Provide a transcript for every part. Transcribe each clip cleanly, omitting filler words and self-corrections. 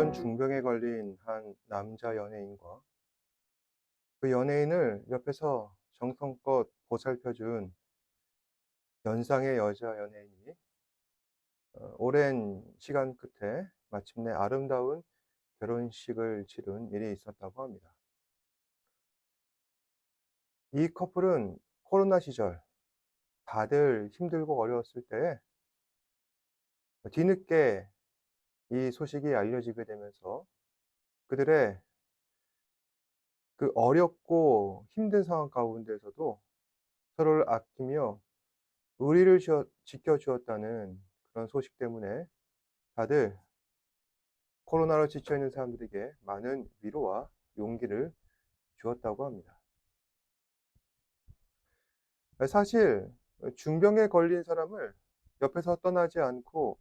오래전 중병에 걸린 한 남자 연예인과 그 연예인을 옆에서 정성껏 보살펴준 연상의 여자 연예인이 오랜 시간 끝에 마침내 아름다운 결혼식을 치른 일이 있었다고 합니다. 이 커플은 코로나 시절 다들 힘들고 어려웠을 때에 뒤늦게 이 소식이 알려지게 되면서 그들의 그 어렵고 힘든 상황 가운데서도 서로를 아끼며 의리를 지켜 주었다는 그런 소식 때문에 다들 코로나로 지쳐 있는 사람들에게 많은 위로와 용기를 주었다고 합니다. 사실 중병에 걸린 사람을 옆에서 떠나지 않고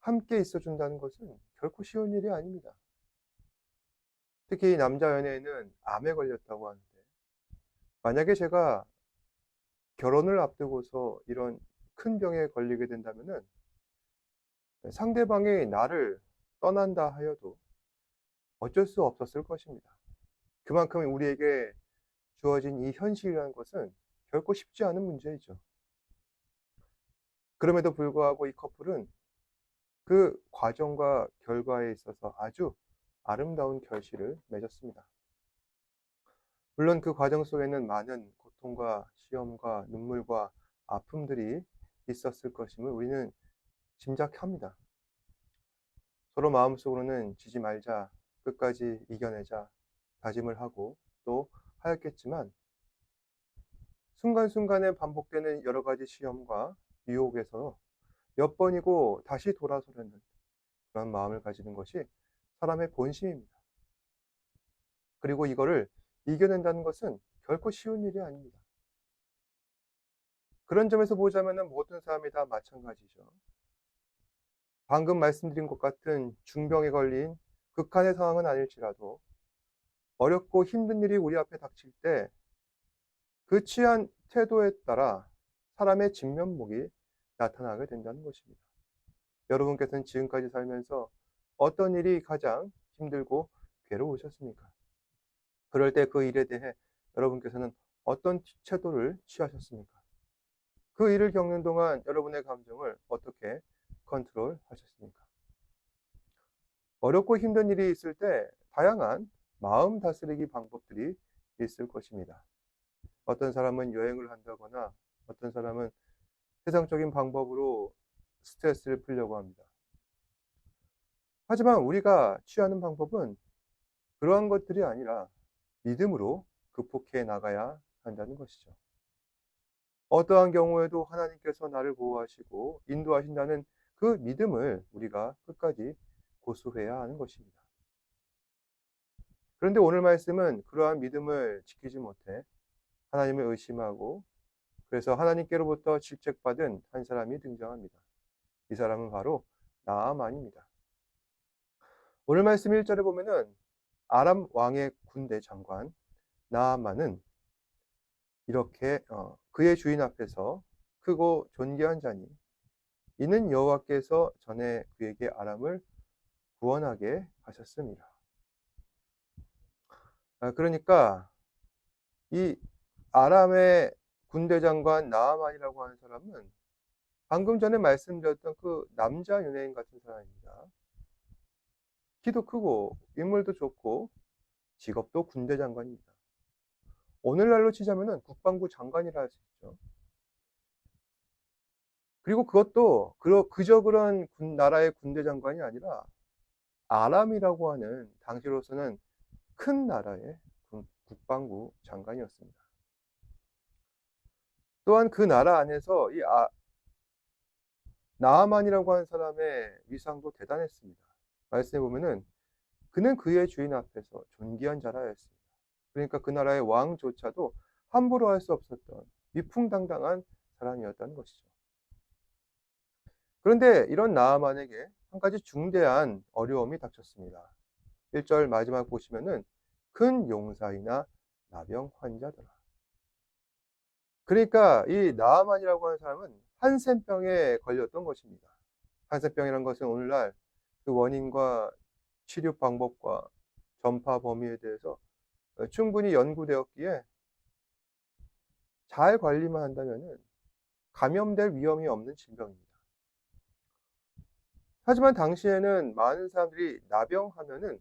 함께 있어 준다는 것은 결코 쉬운 일이 아닙니다. 특히 이 남자 연예인은 암에 걸렸다고 하는데, 만약에 제가 결혼을 앞두고서 이런 큰 병에 걸리게 된다면은 상대방이 나를 떠난다 하여도 어쩔 수 없었을 것입니다. 그만큼 우리에게 주어진 이 현실이라는 것은 결코 쉽지 않은 문제이죠. 그럼에도 불구하고 이 커플은 그 과정과 결과에 있어서 아주 아름다운 결실을 맺었습니다. 물론 그 과정 속에는 많은 고통과 시험과 눈물과 아픔들이 있었을 것임을 우리는 짐작합니다. 서로 마음속으로는 지지 말자, 끝까지 이겨내자 다짐을 하고 또 하였겠지만, 순간순간에 반복되는 여러 가지 시험과 유혹에서 몇 번이고 다시 돌아서려는 그런 마음을 가지는 것이 사람의 본심입니다. 그리고 이거를 이겨낸다는 것은 결코 쉬운 일이 아닙니다. 그런 점에서 보자면 모든 사람이 다 마찬가지죠. 방금 말씀드린 것 같은 중병에 걸린 극한의 상황은 아닐지라도 어렵고 힘든 일이 우리 앞에 닥칠 때 그 취한 태도에 따라 사람의 진면목이 나타나게 된다는 것입니다. 여러분께서는 지금까지 살면서 어떤 일이 가장 힘들고 괴로우셨습니까? 그럴 때 그 일에 대해 여러분께서는 어떤 태도를 취하셨습니까? 그 일을 겪는 동안 여러분의 감정을 어떻게 컨트롤하셨습니까? 어렵고 힘든 일이 있을 때 다양한 마음 다스리기 방법들이 있을 것입니다. 어떤 사람은 여행을 한다거나 어떤 사람은 세상적인 방법으로 스트레스를 풀려고 합니다. 하지만 우리가 취하는 방법은 그러한 것들이 아니라 믿음으로 극복해 나가야 한다는 것이죠. 어떠한 경우에도 하나님께서 나를 보호하시고 인도하신다는 그 믿음을 우리가 끝까지 고수해야 하는 것입니다. 그런데 오늘 말씀은 그러한 믿음을 지키지 못해 하나님을 의심하고, 그래서 하나님께로부터 질책받은 한 사람이 등장합니다. 이 사람은 바로 나아만입니다. 오늘 말씀 1절에 보면은 아람 왕의 군대 장관 나아만은 이렇게 그의 주인 앞에서 크고 존귀한 자니 이는 여호와께서 전에 그에게 아람을 구원하게 하셨습니다. 그러니까 이 아람의 군대 장관 나아만이라고 하는 사람은 방금 전에 말씀드렸던 그 남자 연예인 같은 사람입니다. 키도 크고 인물도 좋고 직업도 군대 장관입니다. 오늘날로 치자면은 국방부 장관이라 할 수 있죠. 그리고 그것도 그저 그런 나라의 군대 장관이 아니라 아람이라고 하는 당시로서는 큰 나라의 국방부 장관이었습니다. 또한 그 나라 안에서 이 나아만이라고 하는 사람의 위상도 대단했습니다. 말씀해 보면은 그는 그의 주인 앞에서 존귀한 자라 했습니다. 그러니까 그 나라의 왕조차도 함부로 할 수 없었던 위풍당당한 사람이었다는 것이죠. 그런데 이런 나아만에게 한 가지 중대한 어려움이 닥쳤습니다. 1절 마지막 보시면은 큰 용사이나 나병 환자더라. 그러니까 이 나아만이라고 하는 사람은 한센병에 걸렸던 것입니다. 한센병이라는 것은 오늘날 그 원인과 치료 방법과 전파 범위에 대해서 충분히 연구되었기에 잘 관리만 한다면 감염될 위험이 없는 질병입니다. 하지만 당시에는 많은 사람들이 나병하면은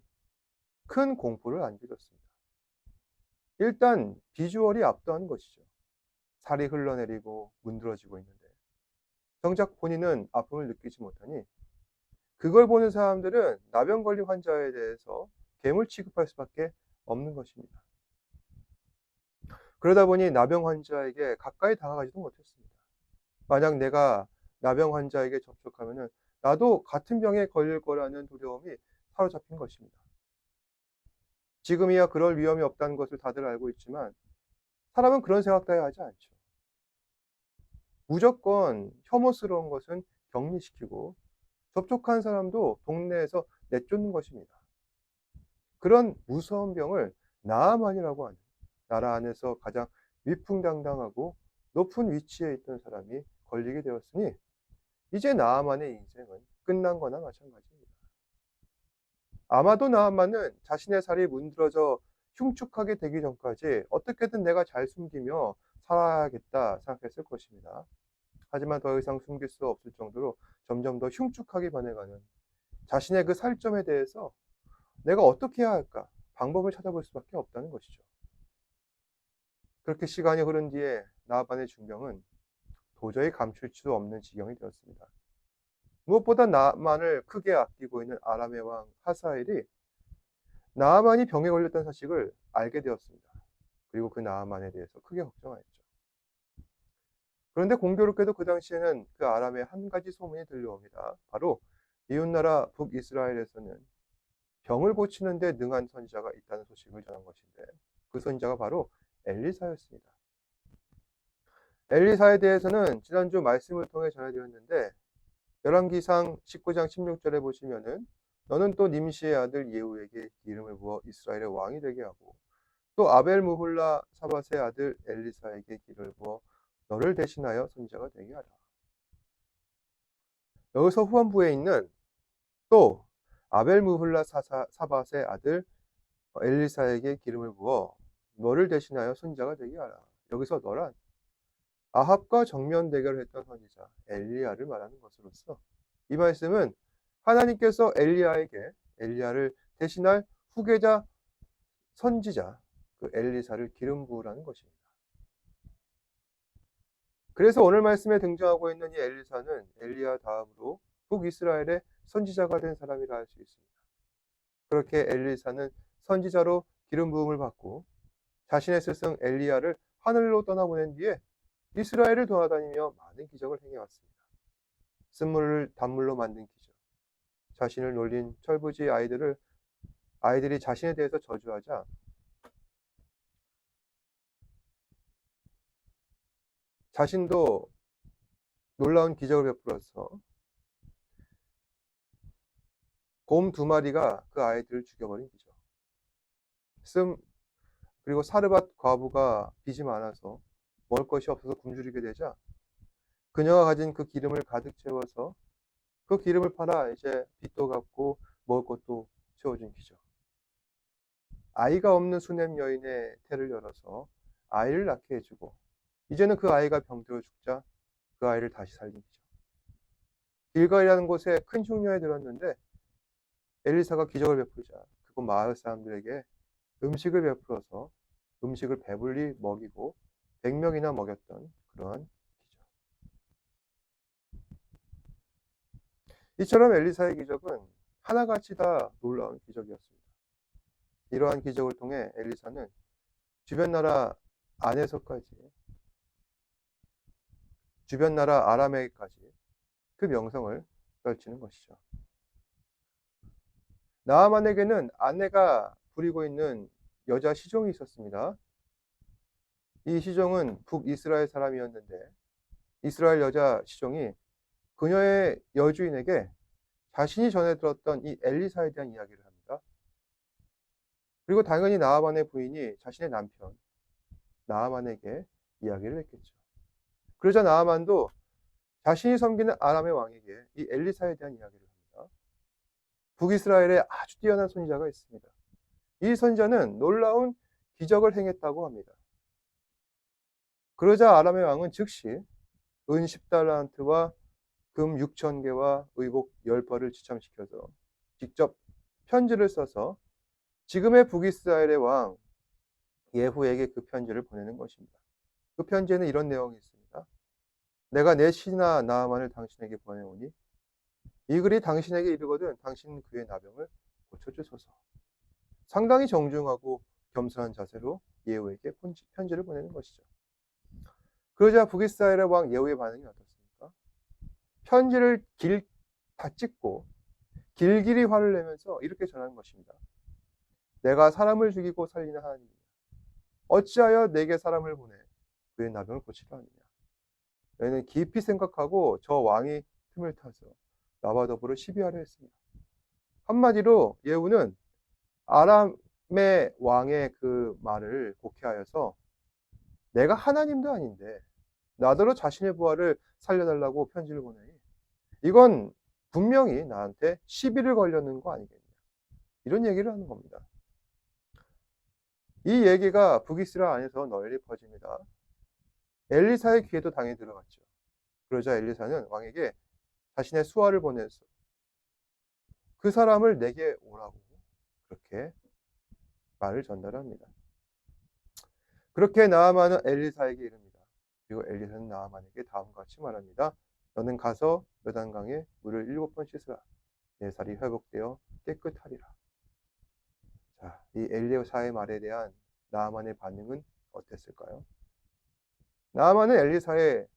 큰 공포를 안게 됐습니다. 일단 비주얼이 압도하는 것이죠. 살이 흘러내리고 문드러지고 있는데 정작 본인은 아픔을 느끼지 못하니 그걸 보는 사람들은 나병 걸린 환자에 대해서 괴물 취급할 수밖에 없는 것입니다. 그러다 보니 나병 환자에게 가까이 다가가지도 못했습니다. 만약 내가 나병 환자에게 접촉하면은 나도 같은 병에 걸릴 거라는 두려움이 사로잡힌 것입니다. 지금이야 그럴 위험이 없다는 것을 다들 알고 있지만 사람은 그런 생각 따위 하지 않죠. 무조건 혐오스러운 것은 격리시키고 접촉한 사람도 동네에서 내쫓는 것입니다. 그런 무서운 병을 나아만이라고 하는 나라 안에서 가장 위풍당당하고 높은 위치에 있던 사람이 걸리게 되었으니 이제 나아만의 인생은 끝난 거나 마찬가지입니다. 아마도 나아만은 자신의 살이 문드러져 흉측하게 되기 전까지 어떻게든 내가 잘 숨기며 살아야겠다 생각했을 것입니다. 하지만 더 이상 숨길 수 없을 정도로 점점 더 흉측하게 변해가는 자신의 그 살점에 대해서 내가 어떻게 해야 할까 방법을 찾아볼 수밖에 없다는 것이죠. 그렇게 시간이 흐른 뒤에 나아만의 중병은 도저히 감출 수 없는 지경이 되었습니다. 무엇보다 나아만을 크게 아끼고 있는 아람의 왕 하사엘이 나아만이 병에 걸렸다는 사실을 알게 되었습니다. 그리고 그 나아만에 대해서 크게 걱정하였죠. 그런데 공교롭게도 그 당시에는 그 아람에 한 가지 소문이 들려옵니다. 바로 이웃나라 북이스라엘에서는 병을 고치는 데 능한 선지자가 있다는 소식을 전한 것인데 그 선지자가 바로 엘리사였습니다. 엘리사에 대해서는 지난주 말씀을 통해 전해드렸는데 열왕기상 19장 16절에 보시면은 너는 또 님시의 아들 예후에게 기름을 부어 이스라엘의 왕이 되게 하고 또 아벨 무훌라 사밧의 아들 엘리사에게 기름을 부어 너를 대신하여 선지자가 되게 하라. 여기서 후반부에 있는 또 아벨 무훌라 사밧의 아들 엘리사에게 기름을 부어 너를 대신하여 선지자가 되게 하라. 여기서 너란 아합과 정면 대결을 했던 선지자 엘리야를 말하는 것으로서 이 말씀은 하나님께서 엘리야를 대신할 후계자 선지자 그 엘리사를 기름 부으라는 것입니다. 그래서 오늘 말씀에 등장하고 있는 이 엘리사는 엘리야 다음으로 북이스라엘의 선지자가 된 사람이라 할 수 있습니다. 그렇게 엘리사는 선지자로 기름 부음을 받고 자신의 스승 엘리야를 하늘로 떠나보낸 뒤에 이스라엘을 돌아다니며 많은 기적을 행해왔습니다. 쓴물을 단물로 만든 기적, 자신을 놀린 철부지 아이들이 자신에 대해서 저주하자 자신도 놀라운 기적을 베풀어서 곰 2마리가 그 아이들을 죽여버린 기적. 그리고 사르밧 과부가 빚이 많아서 먹을 것이 없어서 굶주리게 되자 그녀가 가진 그 기름을 가득 채워서 그 기름을 팔아 이제 빚도 갚고 먹을 것도 채워준 기적. 아이가 없는 수냄 여인의 태를 열어서 아이를 낳게 해주고 이제는 그 아이가 병들어 죽자 그 아이를 다시 살린 기적. 길갈이라는 곳에 큰 흉년이 들었는데 엘리사가 기적을 베풀자 그곳 마을 사람들에게 음식을 베풀어서 음식을 배불리 먹이고 100명이나 먹였던 그러한 기적. 이처럼 엘리사의 기적은 하나같이 다 놀라운 기적이었습니다. 이러한 기적을 통해 엘리사는 주변 나라 안에서까지 주변 나라 아람에게까지 그 명성을 떨치는 것이죠. 나아만에게는 아내가 부리고 있는 여자 시종이 있었습니다. 이 시종은 북이스라엘 사람이었는데 이스라엘 여자 시종이 그녀의 여주인에게 자신이 전해 들었던 이 엘리사에 대한 이야기를 합니다. 그리고 당연히 나아만의 부인이 자신의 남편 나아만에게 이야기를 했겠죠. 그러자 나아만도 자신이 섬기는 아람의 왕에게 이 엘리사에 대한 이야기를 합니다. 북이스라엘에 아주 뛰어난 선지자가 있습니다. 이 선지자는 놀라운 기적을 행했다고 합니다. 그러자 아람의 왕은 즉시 은 10달란트와 금 6,000개와 의복 10벌을 지참시켜서 직접 편지를 써서 지금의 북이스라엘의 왕 예후에게 그 편지를 보내는 것입니다. 그 편지에는 이런 내용이 있습니다. 내가 내 신하 나아만을 당신에게 보내오니 이 글이 당신에게 이르거든 당신은 그의 나병을 고쳐주소서. 상당히 정중하고 겸손한 자세로 예후에게 편지를 보내는 것이죠. 그러자 북이스라엘의 왕 예후의 반응이 어떻습니까? 편지를 다 찍고 길길이 화를 내면서 이렇게 전하는 것입니다. 내가 사람을 죽이고 살리는 하나님이냐? 어찌하여 내게 사람을 보내 그의 나병을 고치려 하느냐? 너희는 깊이 생각하고 저 왕이 틈을 타서 나와 더불어 시비하려 했습니다. 한마디로 예후는 아람의 왕의 그 말을 곡해하여서 내가 하나님도 아닌데 나더러 자신의 부하를 살려달라고 편지를 보내니 이건 분명히 나한테 시비를 걸려는 거 아니겠냐. 이런 얘기를 하는 겁니다. 이 얘기가 북이스라엘 안에서 널리 퍼집니다. 엘리사의 귀에도 당연히 들어갔죠. 그러자 엘리사는 왕에게 자신의 수하를 보내서 그 사람을 내게 오라고 그렇게 말을 전달합니다. 그렇게 나아만은 엘리사에게 이릅니다. 그리고 엘리사는 나아만에게 다음과 같이 말합니다. 너는 가서 요단강에 물을 7번 씻으라. 내 살이 회복되어 깨끗하리라. 자, 이 엘리사의 말에 대한 나아만의 반응은 어땠을까요? 나아만은 엘리사의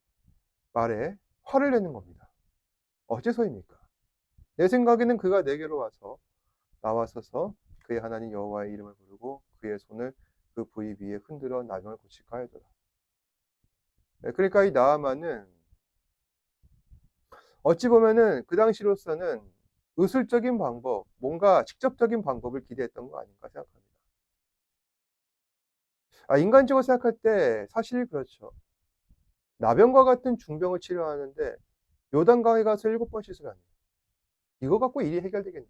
말에 화를 내는 겁니다. 어째서입니까? 내 생각에는 그가 내게로 와서 나와서서 그의 하나님 여호와의 이름을 부르고 그의 손을 그 부위 위에 흔들어 나병을 고칠까 하였더라. 그러니까 이 나아만은 어찌 보면은 그 당시로서는 의술적인 방법, 뭔가 직접적인 방법을 기대했던 거 아닌가 생각합니다. 인간적으로 생각할 때 사실 그렇죠. 나병과 같은 중병을 치료하는데 요단강에 가서 7번 씻으라니. 이거 갖고 일이 해결되겠나?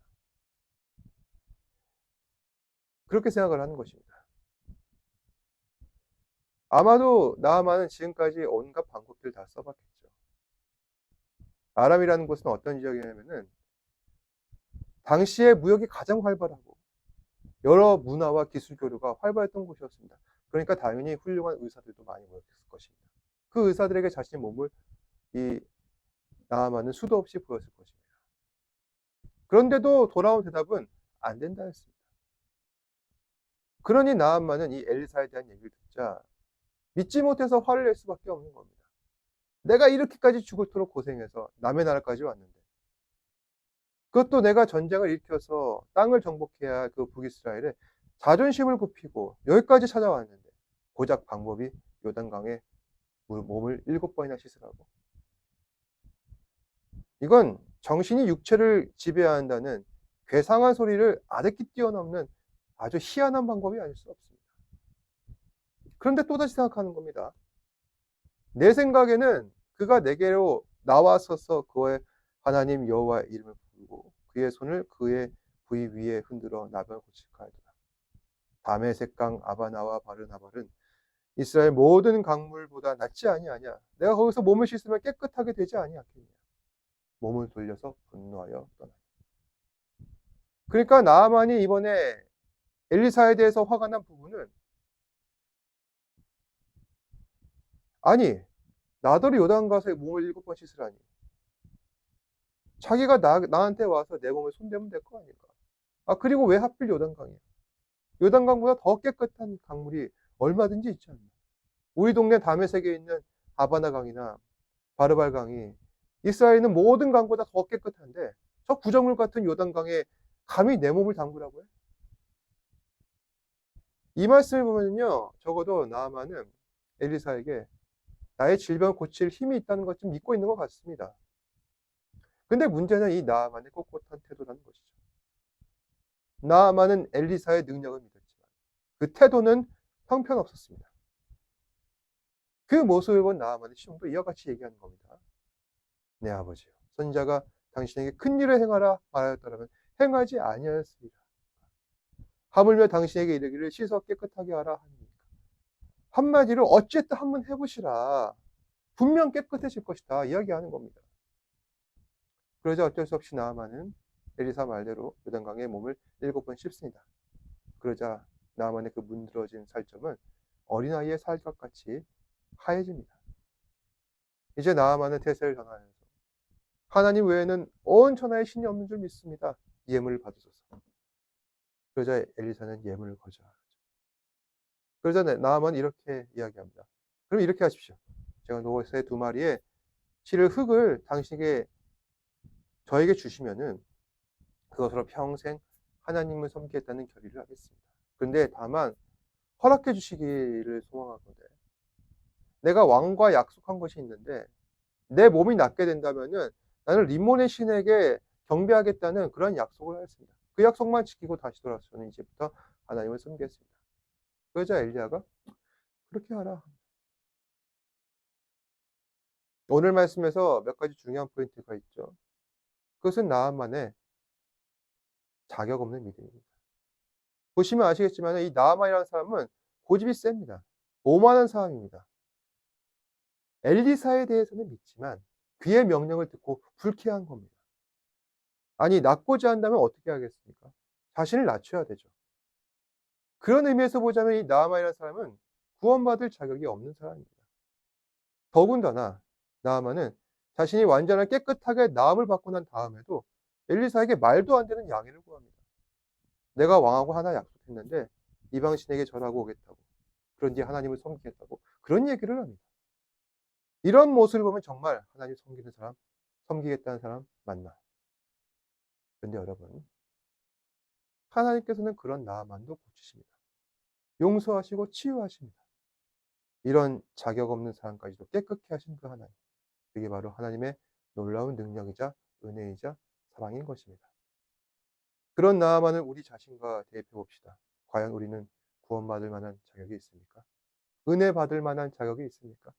그렇게 생각을 하는 것입니다. 아마도 나아만은 지금까지 온갖 방법들을 다 써봤겠죠. 아람이라는 곳은 어떤 지역이냐면은 당시에 무역이 가장 활발하고 여러 문화와 기술 교류가 활발했던 곳이었습니다. 그러니까 당연히 훌륭한 의사들도 많이 모였을 것입니다. 그 의사들에게 자신의 몸을 이 나아만은 수도 없이 보였을 것입니다. 그런데도 돌아온 대답은 안 된다 했습니다. 그러니 나아만은 이 엘리사에 대한 얘기를 듣자 믿지 못해서 화를 낼 수밖에 없는 겁니다. 내가 이렇게까지 죽을도록 고생해서 남의 나라까지 왔는데 그것도 내가 전쟁을 일으켜서 땅을 정복해야 할 그 북이스라엘에 자존심을 굽히고 여기까지 찾아왔는데 고작 방법이 요단강에 몸을 7번이나 씻으라고. 이건 정신이 육체를 지배한다는 괴상한 소리를 아득히 뛰어넘는 아주 희한한 방법이 아닐 수 없습니다. 그런데 또다시 생각하는 겁니다. 내 생각에는 그가 내게로 나와서서 그의 하나님 여호와의 이름을 부르고 그의 손을 그의 부위 위에 흔들어 나병을 고칠까 하더라. 다메섹강 아바나와 바르나발은 이스라엘 모든 강물보다 낫지 아니하냐. 내가 거기서 몸을 씻으면 깨끗하게 되지 아니하겠냐. 몸을 돌려서 분노하여 떠나니. 그러니까 나아만이 이번에 엘리사에 대해서 화가 난 부분은 아니 나더러 요단 가서 몸을 7번 씻으라니. 자기가 나한테 와서 내 몸에 손대면 될 거 아닐까. 그리고 왜 하필 요단강이야. 요단강보다 더 깨끗한 강물이 얼마든지 있지 않나. 우리 동네 다메섹에 있는 아바나강이나 바르발강이 이스라엘에 있는 모든 강보다 더 깨끗한데 저 구정물 같은 요단강에 감히 내 몸을 담그라고 해? 이 말씀을 보면요, 적어도 나아만은 엘리사에게 나의 질병을 고칠 힘이 있다는 것 좀 믿고 있는 것 같습니다. 근데 문제는 이 나아만의 꼿꼿한 태도라는 것이죠. 나아만은 엘리사의 능력을 믿었지만 그 태도는 형편없었습니다. 그 모습을 본 나아만의 시험도 이와 같이 얘기하는 겁니다. 내 아버지요, 선지자가 당신에게 큰 일을 행하라 말하였더라면 행하지 아니하였으리라. 하물며 당신에게 이르기를 씻어 깨끗하게 하라 하니까. 한마디로 어쨌든 한번 해보시라. 분명 깨끗해질 것이다 이야기하는 겁니다. 그러자 어쩔 수 없이 나아만은 엘리사 말대로 요단강에 몸을 7번 씻습니다. 그러자 나아만의 그 문드러진 살점은 어린아이의 살갗같이 하얘집니다. 이제 나아만은 태세를 전환해서 하나님 외에는 온 천하에 신이 없는 줄 믿습니다. 예물을 받으소서. 그러자 엘리사는 예물을 거절하죠. 그러자 나아만은 이렇게 이야기합니다. 그럼 이렇게 하십시오. 제가 노새 2마리의 실을 흙을 당신에게 저에게 주시면은 그것으로 평생 하나님을 섬기겠다는 결의를 하겠습니다. 그런데 다만 허락해 주시기를 소망하건대 내가 왕과 약속한 것이 있는데 내 몸이 낫게 된다면은 나는 림몬의 신에게 경배하겠다는 그런 약속을 하였습니다. 그 약속만 지키고 다시 돌아서 저는 이제부터 하나님을 섬기겠습니다. 그러자 엘리야가 그렇게 하라. 오늘 말씀에서 몇 가지 중요한 포인트가 있죠. 그것은 나아만의 자격 없는 믿음입니다. 보시면 아시겠지만 이 나아만이라는 사람은 고집이 셉니다. 오만한 사람입니다. 엘리사에 대해서는 믿지만 그의 명령을 듣고 불쾌한 겁니다. 아니 낮고자 한다면 어떻게 하겠습니까? 자신을 낮춰야 되죠. 그런 의미에서 보자면 이 나아만이라는 사람은 구원받을 자격이 없는 사람입니다. 더군다나 나아만은 자신이 완전하게 깨끗하게 나음을 받고 난 다음에도 엘리사에게 말도 안 되는 양해를 구합니다. 내가 왕하고 하나 약속했는데 이방신에게 절하고 오겠다고. 그런 뒤에 하나님을 섬기겠다고. 그런 얘기를 합니다. 이런 모습을 보면 정말 하나님 섬기는 사람, 섬기겠다는 사람 맞나? 그런데 여러분, 하나님께서는 그런 나아만도 고치십니다. 용서하시고 치유하십니다. 이런 자격 없는 사람까지도 깨끗게 하신 그 하나님. 그게 바로 하나님의 놀라운 능력이자 은혜이자 사랑인 것입니다. 그런 나아만을 우리 자신과 대입해 봅시다. 과연 우리는 구원받을 만한 자격이 있습니까? 은혜 받을 만한 자격이 있습니까?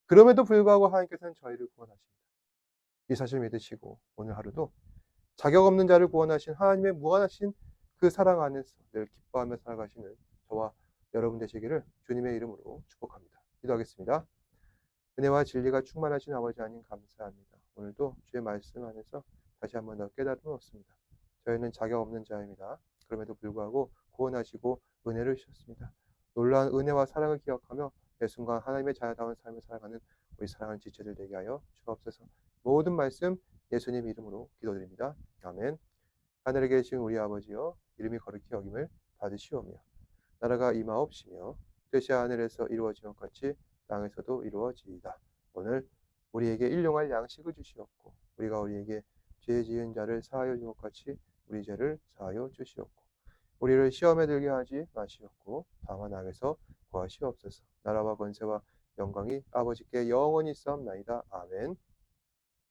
그럼에도 불구하고 하나님께서는 저희를 구원하십니다. 이 사실 믿으시고 오늘 하루도 자격 없는 자를 구원하신 하나님의 무한하신 그 사랑 안에서 늘 기뻐하며 살아가시는 저와 여러분 되시기를 주님의 이름으로 축복합니다. 기도하겠습니다. 은혜와 진리가 충만하신 아버지 하나님 감사합니다. 오늘도 주의 말씀 안에서 다시 한번 더 깨달음을 얻습니다. 저희는 자격 없는 자입니다. 그럼에도 불구하고 구원하시고 은혜를 주셨습니다. 놀라운 은혜와 사랑을 기억하며 매 순간 하나님의 자녀다운 삶을 살아가는 우리 사랑하는 지체들 되게 하여 주옵소서. 모든 말씀 예수님 이름으로 기도드립니다. 아멘. 하늘에 계신 우리 아버지여 이름이 거룩히 여김을 받으시오며 나라가 임하옵시며 뜻이 하늘에서 이루어진 것 같이 땅에서도 이루어지이다. 오늘 우리에게 일용할 양식을 주시옵고 우리가 우리에게 죄 지은 자를 사하여 준 것 같이 우리 죄를 사하여 주시옵고 우리를 시험에 들게 하지 마시옵고 다만 악에서 구하시옵소서. 나라와 권세와 영광이 아버지께 영원히 있사옵나이다. 아멘.